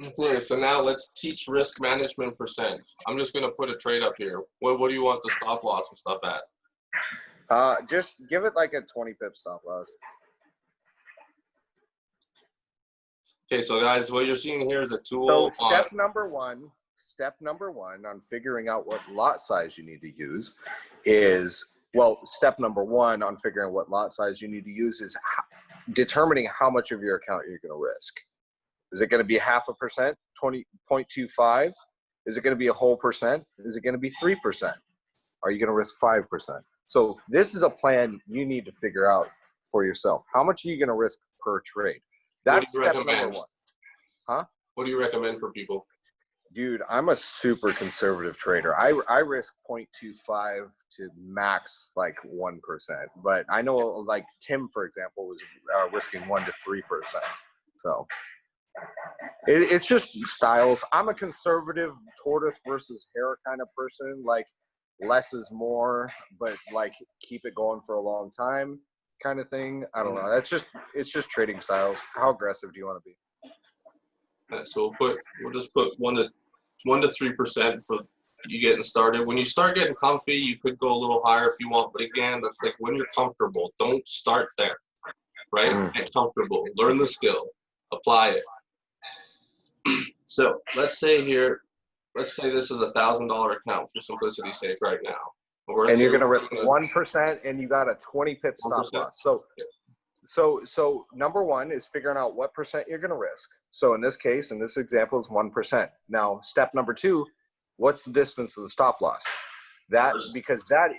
Okay, so now let's teach risk management percent. I'm just going to put a trade up here. What do you want the stop loss and stuff at? Just give it like a 20 pip stop loss. Okay, so guys, what you're seeing here is a tool. So step number one on figuring out what lot size you need to use is, well, step number one on figuring out what lot size you need to use is determining how much of your account you're going to risk. Is it going to be 0.5%, 20.25? Is it going to be a whole percent? Is it going to be 3%? Are you going to risk 5%? So this is a plan you need to figure out for yourself. How much are you going to risk per trade? That's step number one. Huh? What do you recommend for people? Dude, I'm a super conservative trader. I risk 0.25 to max like 1%. But I know like Tim, for example, was risking 1 to 3%. So it's just styles. I'm a conservative tortoise versus hare kind of person. Like less is more, but like keep it going for a long time kind of thing. I don't know. It's just trading styles. How aggressive do you want to be? So we'll just put 1 to 3% for you getting started. When you start getting comfy, you could go a little higher if you want. But again, that's like when you're comfortable. Don't start there, right? Get comfortable. Learn the skill. Apply it. So let's say this is $1,000 account for simplicity's sake right now. And you're going to risk 1%, and you got a 20 pip stop loss. So number one is figuring out what percent you're going to risk. So in this case, in this example, is 1%. Now, step number two, what's the distance of the stop loss? Because that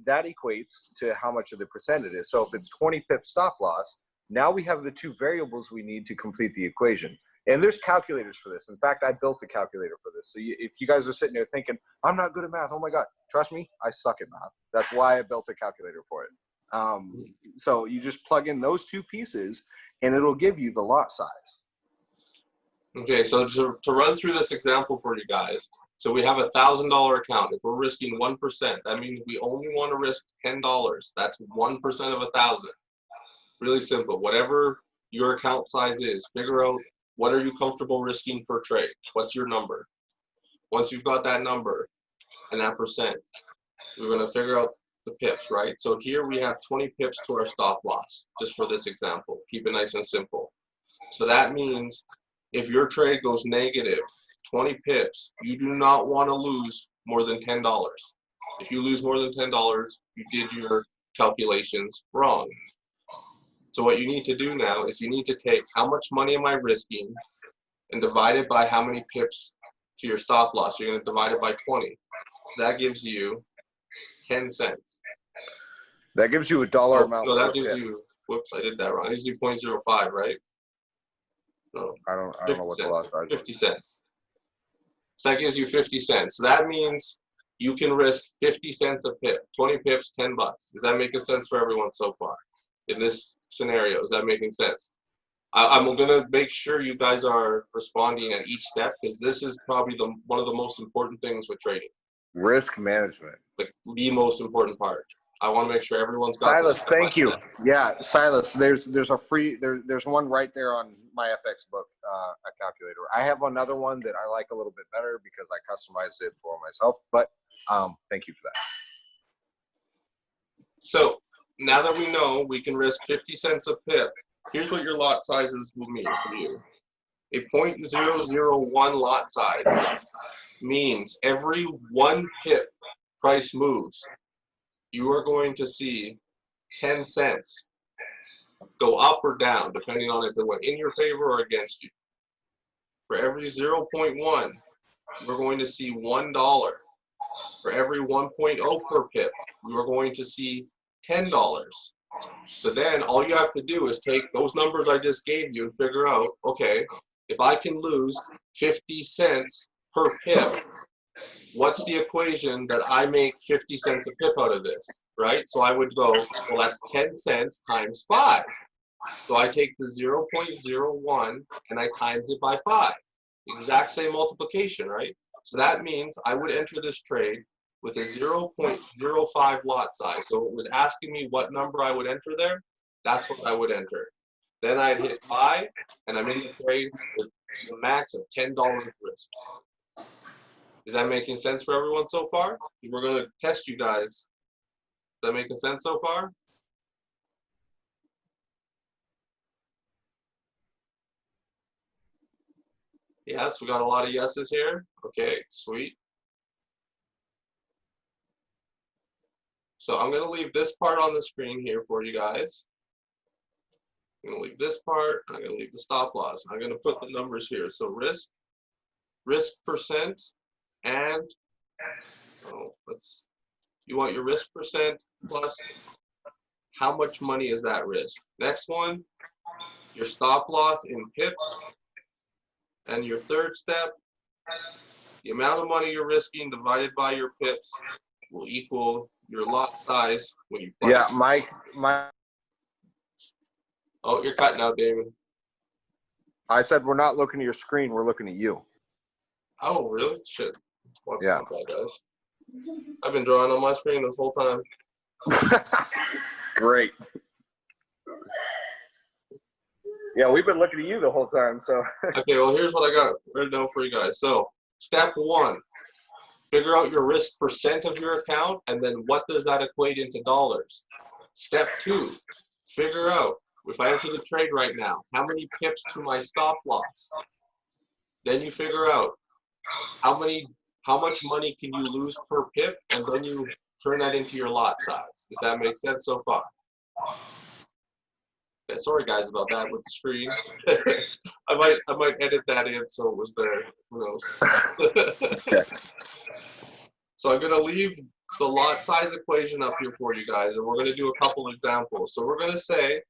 equates to how much of the percent it is. So if it's 20 pip stop loss, now we have the two variables we need to complete the equation. And there's calculators for this. In fact, I built a calculator for this. So if you guys are sitting there thinking, I'm not good at math, oh my God, trust me, I suck at math. That's why I built a calculator for it. So you just plug in those two pieces and it'll give you the lot size. Okay, so to run through this example for you guys, so we have $1,000 account. If we're risking 1%, that means we only want to risk $10. That's 1% of 1,000. Really simple. Whatever your account size is, figure out what are you comfortable risking per trade. What's your number? Once you've got that number and that percent, we're going to figure out the pips, right? So here we have 20 pips to our stop loss, just for this example. Keep it nice and simple. So that means if your trade goes negative 20 pips, you do not want to lose more than $10. If you lose more than $10, you did your calculations wrong. So what you need to do now is you need to take how much money am I risking and divide it by how many pips to your stop loss. You're going to divide it by 20. So that gives you 10 cents. That gives you a dollar amount. No, that gives you, whoops, I did that wrong. It gives you 0.05, right? No, I don't know what the loss is. 50 cents. So that gives you 50 cents. So that means you can risk 50 cents a pip. 20 pips, $10. Is that making sense for everyone so far? In this scenario, is that making sense? I'm going to make sure you guys are responding at each step because this is probably one of the most important things with trading. Risk management. Like the most important part. I want to make sure everyone's got Silas, thank you. Yeah, Silas, there's a free, there's one right there on my FX book, a calculator. I have another one that I like a little bit better because I customized it for myself, but thank you for that. So now that we know we can risk 50 cents a pip, here's what your lot sizes will mean for you. A 0.001 lot size means every 1 pip price moves, you are going to see 10 cents go up or down, depending on if it went in your favor or against you. For every 0.1, we're going to see $1. For every 1.0 per pip, we are going to see $10. So then all you have to do is take those numbers I just gave you and figure out, okay, if I can lose 50 cents per pip, what's the equation that I make 50 cents a pip out of this, right? So I would go, well, that's 10 cents times 5. So I take the 0.01 and I times it by 5. Exact same multiplication, right? So that means I would enter this trade with a 0.05 lot size. So it was asking me what number I would enter there. That's what I would enter. Then I'd hit buy, and I'm in the trade with the max of $10 risk. Is that making sense for everyone so far? We're going to test you guys. Is that making sense so far? Yes, we got a lot of yeses here. Okay, sweet. So I'm going to leave this part on the screen here for you guys. I'm going to leave this part. I'm going to leave the stop loss. I'm going to put the numbers here. So risk percent, and you want your risk percent plus how much money is that risk. Next one, your stop loss in pips, and your third step, the amount of money you're risking divided by your pips will equal your lot size when you play. Yeah, Mike. Oh, you're cutting out, David. I said we're not looking at your screen. We're looking at you. Oh, really? Shit. What Yeah. that, guys? I've been drawing on my screen this whole time. Great. Yeah, we've been looking at you the whole time. So. Okay, well, here's what I got written down for you guys. So, step one, figure out your risk percent of your account, and then what does that equate into dollars. Step two, figure out, if I enter the trade right now, how many pips to my stop loss. Then you figure out how much money can you lose per pip, and then you turn that into your lot size. Does that make sense so far? Yeah, sorry guys about that with the screen. I might edit that in so it was there. Who knows? So I'm gonna leave the lot size equation up here for you guys, and we're gonna do a couple examples. So we're gonna say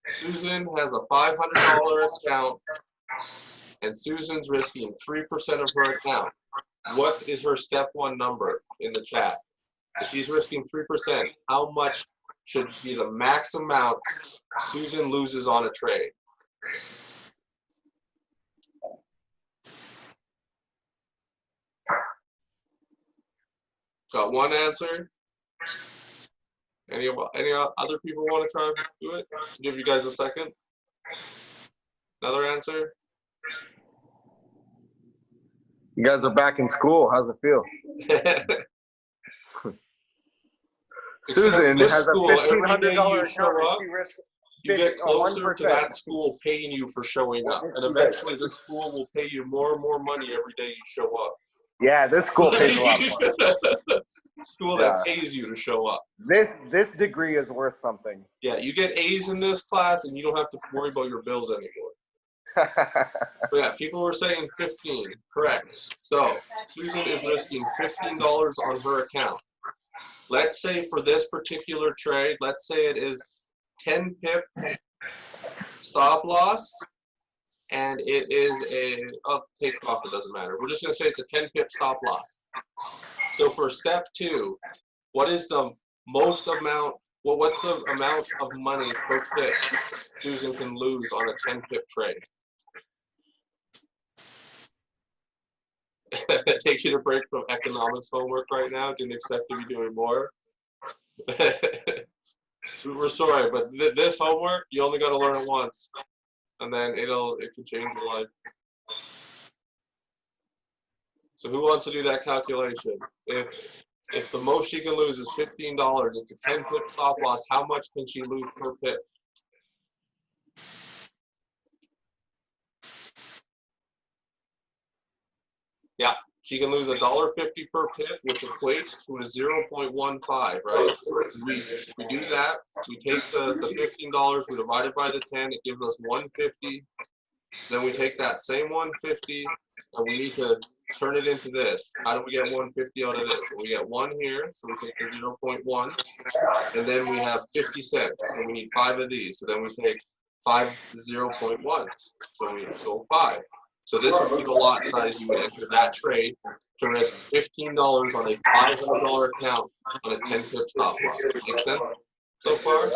Susan has a $500 account, and Susan's risking 3% of her account. What is her step one number in the chat? If she's risking 3%, how much should be the max amount Susan loses on a trade? Got one answer? Any other people want to try to do it? Give you guys a second. Another answer? You guys are back in school. How's it feel? Susan has a $1,500 account. You get closer to that school paying you for showing up, and eventually this school will pay you more and more money every day you show up. Yeah, this school pays a lot more. School that pays you to show up. This degree is worth something. Yeah, you get A's in this class, and you don't have to worry about your bills anymore. But yeah, people were saying 15. Correct. So Susan is risking $15 on her account. Let's say for this particular trade, let's say it is 10 pip stop loss, and it is I'll take off, it doesn't matter. We're just going to say it's a 10 pip stop loss. So for step two, what is the most amount, what's the amount of money per pip Susan can lose on a 10 pip trade? It takes you to break from economics homework right now. Didn't expect to be doing more. We're sorry, but this homework, you only got to learn it once, and then it can change your life. So who wants to do that calculation? If the most she can lose is $15, it's a 10 pip stop loss, how much can she lose per pip? Yeah, she can lose $1.50 per pip, which equates to a 0.15, right? We do that, we take the $15, we divide it by the 10, it gives us 150. So then we take that same 150, and we need to turn it into this. How do we get 150 out of this? Well, we get 1 here, so we take the 0.1, and then we have 50 cents, so we need 5 of these. So then we take 5 0.1s, so we go 5. So this would be the lot size you would enter that trade to risk $15 on a $500 account on a 10 pip stop loss. Make sense so far? Is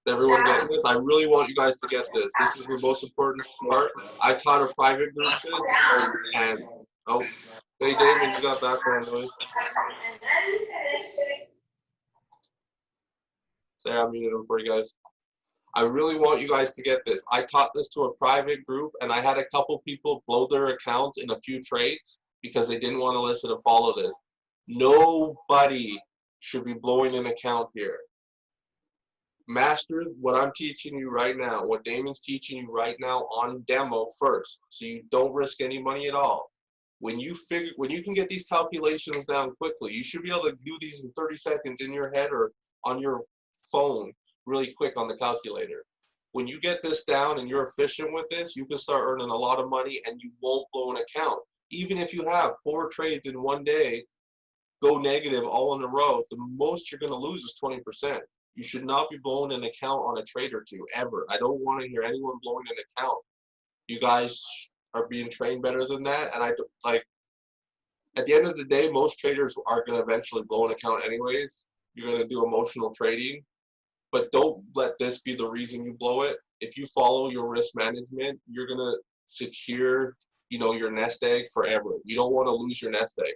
everyone getting this? I really want you guys to get this. This is the most important part. I taught a private group this, and oh, hey David, you got background noise. There, I muted them for you guys. I really want you guys to get this. I taught this to a private group, and I had a couple people blow their accounts in a few trades because they didn't want to listen to follow this. Nobody should be blowing an account here. Master what I'm teaching you right now, what Damon's teaching you right now on demo first, so you don't risk any money at all. When you can get these calculations down quickly, you should be able to do these in 30 seconds in your head or on your phone really quick on the calculator. When you get this down and you're efficient with this, you can start earning a lot of money and you won't blow an account. Even if you have 4 trades in one day go negative all in a row, the most you're going to lose is 20%. You should not be blowing an account on a trade or two, ever. I don't want to hear anyone blowing an account. You guys are being trained better than that, and at the end of the day, most traders are going to eventually blow an account anyways. You're going to do emotional trading, but don't let this be the reason you blow it. If you follow your risk management, you're going to secure, your nest egg forever. You don't want to lose your nest egg.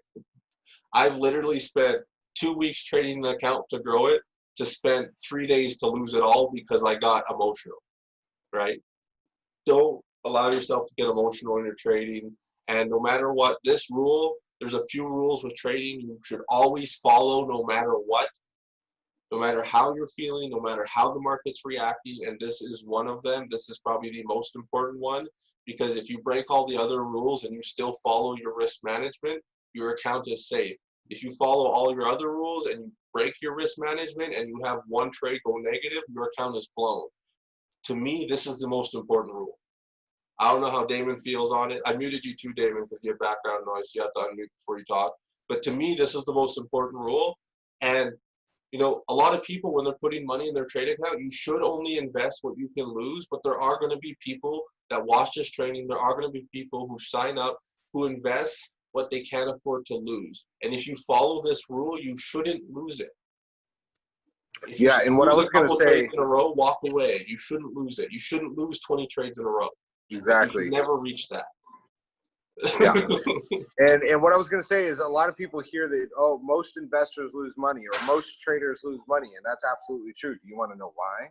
I've literally spent 2 weeks trading an account to grow it, to spend 3 days to lose it all because I got emotional, right? Don't allow yourself to get emotional in your trading. And no matter what, this rule, there's a few rules with trading you should always follow no matter what, no matter how you're feeling, no matter how the market's reacting, and this is one of them. This is probably the most important one, because if you break all the other rules and you still follow your risk management, your account is safe. If you follow all your other rules and you break your risk management and you have one trade go negative, your account is blown. To me, this is the most important rule. I don't know how Damon feels on it. I muted you too, Damon, because you have background noise. You have to unmute before you talk. But to me, this is the most important rule. And a lot of people, when they're putting money in their trading account, you should only invest what you can lose. But there are going to be people that watch this training. There are going to be people who sign up, who invest what they can't afford to lose. And if you follow this rule, you shouldn't lose it. If Yeah, and what I was going to say, trades in a row, walk away. You shouldn't lose it. You shouldn't lose 20 trades in a row. exactly. You should never reach that. Yeah. And what I was going to say is a lot of people hear that, oh, most investors lose money or most traders lose money, and that's absolutely true. Do you want to know why?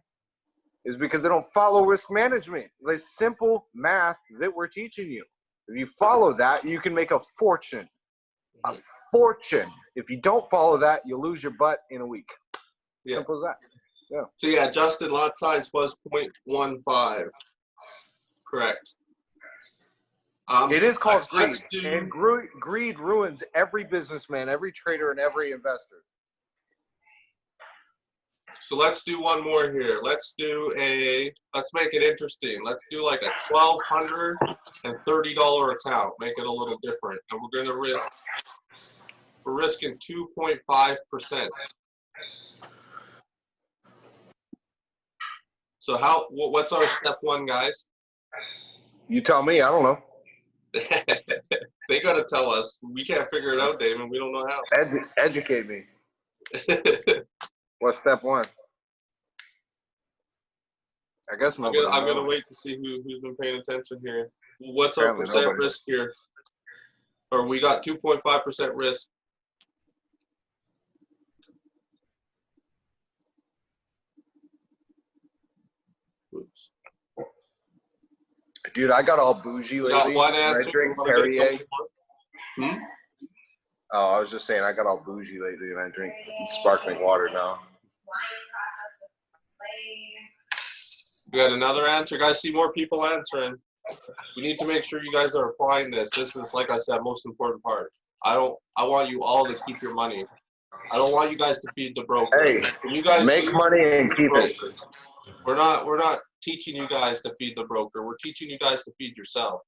Is because they don't follow risk management. The simple math that we're teaching you. If you follow that, you can make a fortune. A fortune. If you don't follow that, you'll lose your butt in a week. Yeah. Simple as that. Yeah. So yeah, adjusted lot size was 0.15. Correct. It is called greed, and greed ruins every businessman, every trader, and every investor. So let's do one more here. Let's make it interesting. Let's do like a $1,230 account. Make it a little different. And we're risking 2.5%. So what's our step one, guys? You tell me, I don't know. They got to tell us. We can't figure it out, Damon. We don't know how. Educate me. What's step one? I guess I'm gonna wait to see who's been paying attention here. What's our percent risk here? Or we got 2.5% risk. Oops. Dude, I got all bougie lately. Got one answer. I drink Perrier. Oh, I was just saying I got all bougie lately and I drink sparkling water now. We got another answer. Guys, see more people answering. We need to make sure you guys are applying this. This is, like I said, most important part. I want you all to keep your money. I don't want you guys to feed the broker. Hey, you guys make money and keep it. We're not teaching you guys to feed the broker. We're teaching you guys to feed yourself.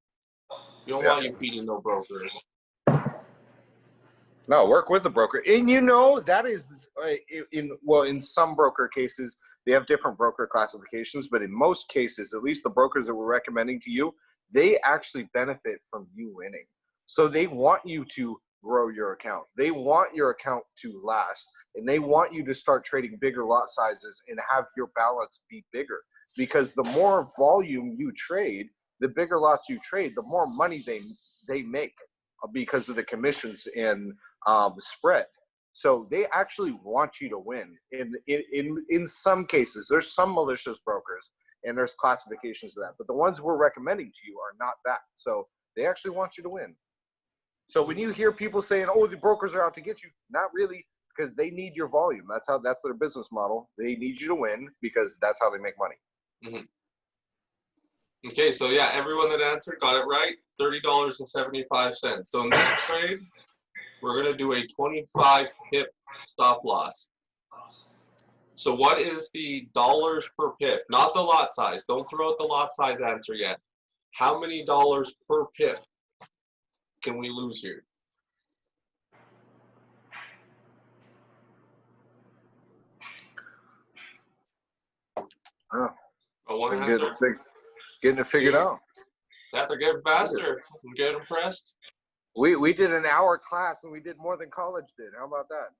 We don't want you feeding no broker. No, work with the broker. And that is in some broker cases, they have different broker classifications, but in most cases, at least the brokers that we're recommending to you, they actually benefit from you winning. So they want you to grow your account. They want your account to last, and they want you to start trading bigger lot sizes and have your balance be bigger. Because the more volume you trade, the bigger lots you trade, the more money they make because of the commissions and spread. So they actually want you to win. In some cases, there's some malicious brokers, and there's classifications of that. But the ones we're recommending to you are not that. So they actually want you to win. So when you hear people saying, "Oh, the brokers are out to get you," not really, because they need your volume. That's their business model. They need you to win because that's how they make money. Mm-hmm. Okay, so yeah, everyone that answered got it right. $30.75. So in this trade, we're going to do a 25 pip stop loss. So what is the dollars per pip? Not the lot size. Don't throw out the lot size answer yet. How many dollars per pip can we lose here? Oh, One answer? Getting it figured out. That's a good faster. Get impressed. We did an hour class and we did more than college did. How about that?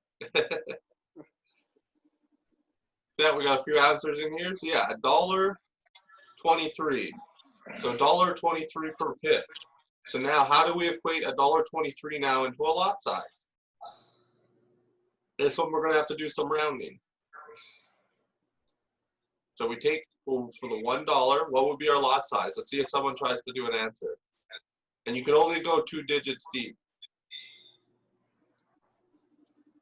Yeah, we got a few answers in here. So yeah, $1.23. So $1.23 per pip. So now how do we equate $1.23 now into a lot size? This one we're going to have to do some rounding. So we take for the $1, what would be our lot size? Let's see if someone tries to do an answer. And you can only go 2 digits deep.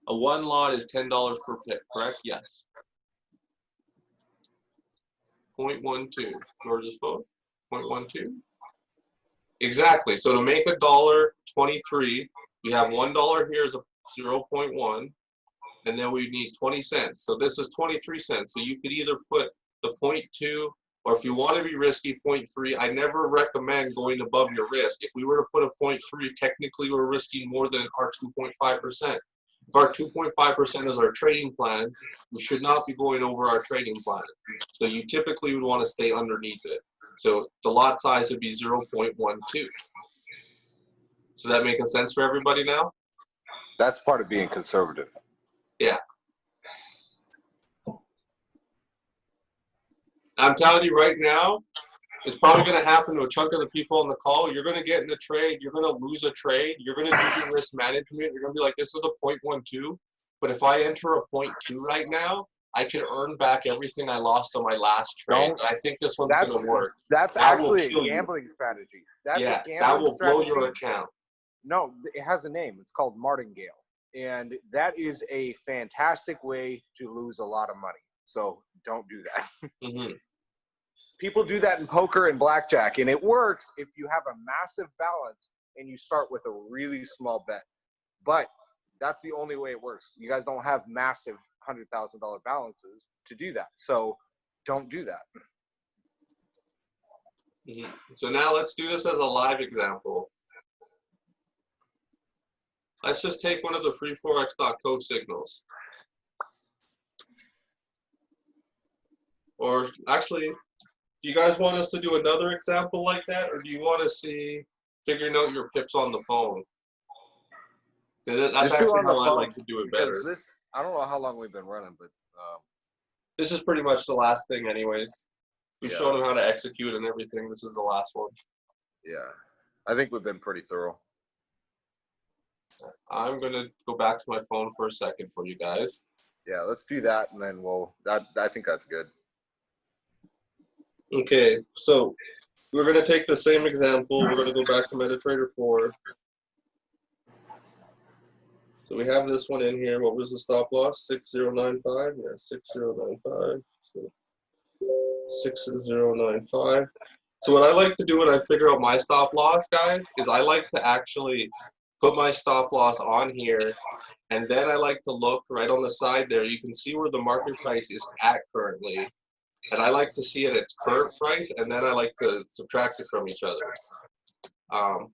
A 1 lot is $10 per pip, correct? Yes. 0.12. George's vote. 0.12. Exactly. So to make $1.23, we have $1 here is a 0.1, and then we need 20 cents. So this is 23 cents. So you could either put the 0.2, or if you want to be risky, 0.3. I never recommend going above your risk. If we were to put a 0.3, technically we're risking more than our 2.5%. If our 2.5% is our trading plan, we should not be going over our trading plan. So you typically would want to stay underneath it. So the lot size would be 0.12. Does that make sense for everybody now? That's part of being conservative. Yeah. I'm telling you right now, it's probably going to happen to a chunk of the people on the call. You're going to get in a trade. You're going to lose a trade. You're going to do your risk management. You're going to be like, this is a 0.12. But if I enter a 0.2 right now, I can earn back everything I lost on my last trade. I think this one's going to work. That's actually a gambling strategy. That's yeah, a gambling that will blow strategy. your account. No, it has a name. It's called martingale. And that is a fantastic way to lose a lot of money. So don't do that. Mm-hmm. People do that in poker and blackjack, and it works if you have a massive balance and you start with a really small bet. But that's the only way it works. You guys don't have massive $100,000 balances to do that. So don't do that. Mm-hmm. So now let's do this as a live example. Let's just take one of the freeforex.co signals. Or actually, do you guys want us to do another example like that, or do you want to see figuring out your pips on the phone? That's actually how I like to do it better. I don't know how long we've been running, but this is pretty much the last thing anyways. We've shown them how to execute and everything. This is the last one. Yeah. I think we've been pretty thorough. I'm going to go back to my phone for a second for you guys. Yeah, let's do that, and then I think that's good. Okay, so we're going to take the same example. We're going to go back to MetaTrader 4. So we have this one in here. What was the stop loss? 6095. Yeah, 6095. So 6095. So what I like to do when I figure out my stop loss, guys, is I like to actually put my stop loss on here, and then I like to look right on the side there. You can see where the market price is at currently. And I like to see it at its current price, and then I like to subtract it from each other.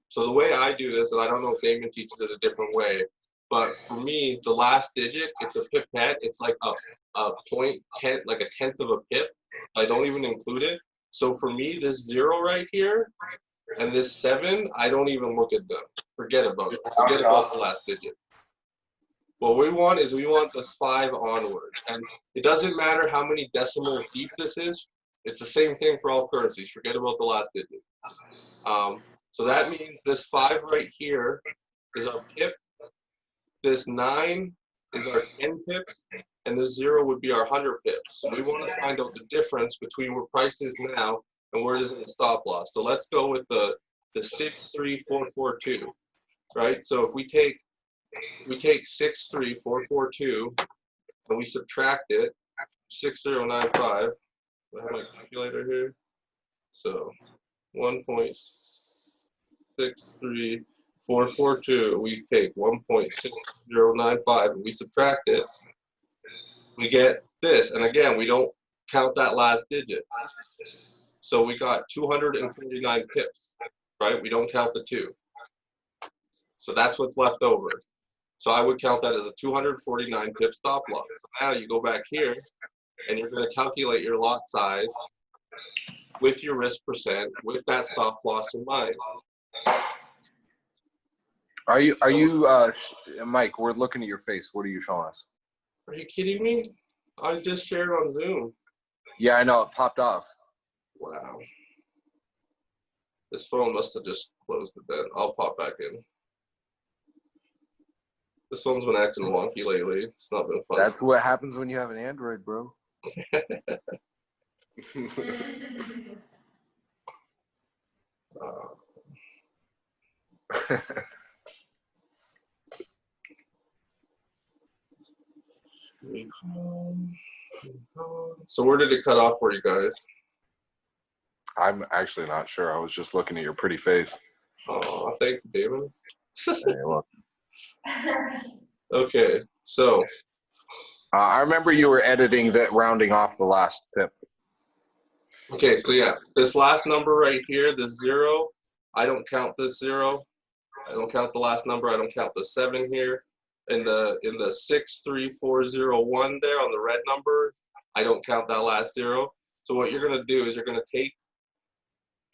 So the way I do this, and I don't know if Damon teaches it a different way, but for me, the last digit, it's a pipette. It's like a 0.10, like a tenth of a pip. I don't even include it. So for me, this 0 right here and this 7, I don't even look at them. Forget about it. Forget about the last digit. What we want is this 5 onwards. And it doesn't matter how many decimals deep this is. It's the same thing for all currencies. Forget about the last digit. So that means this 5 right here is our pip. This 9 is our 10 pips, and the 0 would be our 100 pips. So we want to find out the difference between where price is now and where it is in the stop loss. So let's go with the 63442, right? So if we take 63442 and we subtract it 6095. I have my calculator here. So 1.63442, we take 1.6095 and we subtract it, we get this. And again, we don't count that last digit. So we got 249 pips, right? We don't count the 2. So that's what's left over. So I would count that as a 249 pip stop loss. So now you go back here and you're going to calculate your lot size with your risk percent with that stop loss in mind. Are you Mike, we're looking at your face. What are you showing us? Are you kidding me? I just shared on Zoom. Yeah, I know, it popped off. Wow. This phone must have just closed it then. I'll pop back in. This phone's been acting wonky lately. It's not been fun. That's what happens when you have an Android, bro. So where did it cut off for you guys? I'm actually not sure. I was just looking at your pretty face. Oh, thank you, David. Hey, look. Okay, so I remember you were editing that, rounding off the last pip. okay, so yeah, this last number right here, this 0, I don't count this 0. I don't count the last number. I don't count the 7 here. In the 63401 there on the red number, I don't count that last 0. So what you're going to do is you're going to take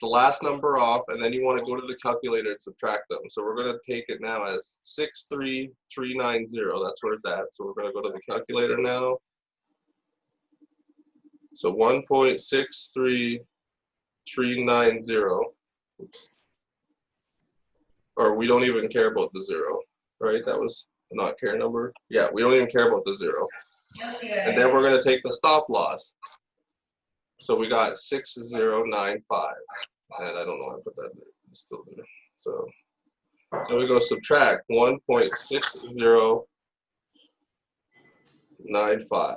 the last number off, and then you want to go to the calculator and subtract them. So we're going to take it now as 63390. That's where it's at. So we're going to go to the calculator now. So 1.63390. Oops. Or we don't even care about the 0, right? That was a not care number. Yeah, we don't even care about the 0. Okay. And then we're going to take the stop loss. So we got 6095. And I don't know how to put that there. It's still there. So we go subtract 1.6095.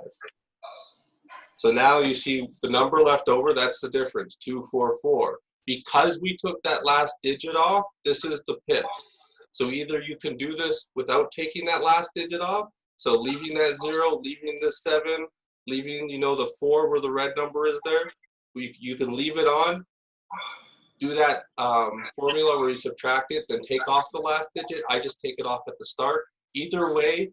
So now you see the number left over, that's the difference, 244. Because we took that last digit off, this is the pips. So either you can do this without taking that last digit off, so leaving that 0, leaving the 7, leaving, you know, the 4 where the red number is there. You can leave it on, do that formula where you subtract it, then take off the last digit. I just take it off at the start. Either way,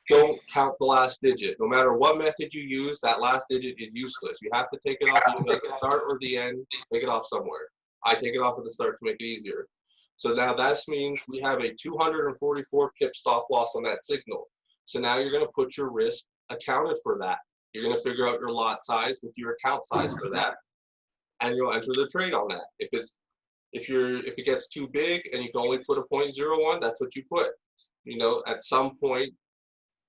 don't count the last digit. No matter what method you use, that last digit is useless. You have to take it off either at the start or the end. Take it off somewhere. I take it off at the start to make it easier. So now that means we have a 244 pip stop loss on that signal. So now you're going to put your risk accounted for that. You're going to figure out your lot size with your account size for that, and you'll enter the trade on that. If it gets too big and you can only put a 0.01, that's what you put. You know, at some point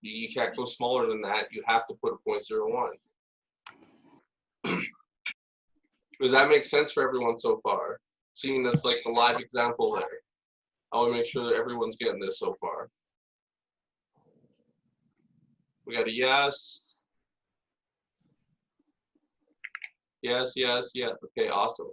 you can't go smaller than that. You have to put a 0.01. Does that make sense for everyone so far? Seeing that, like, the live example there. I want to make sure that everyone's getting this so far. We got a yes. Yes, yes, yes. Okay, awesome.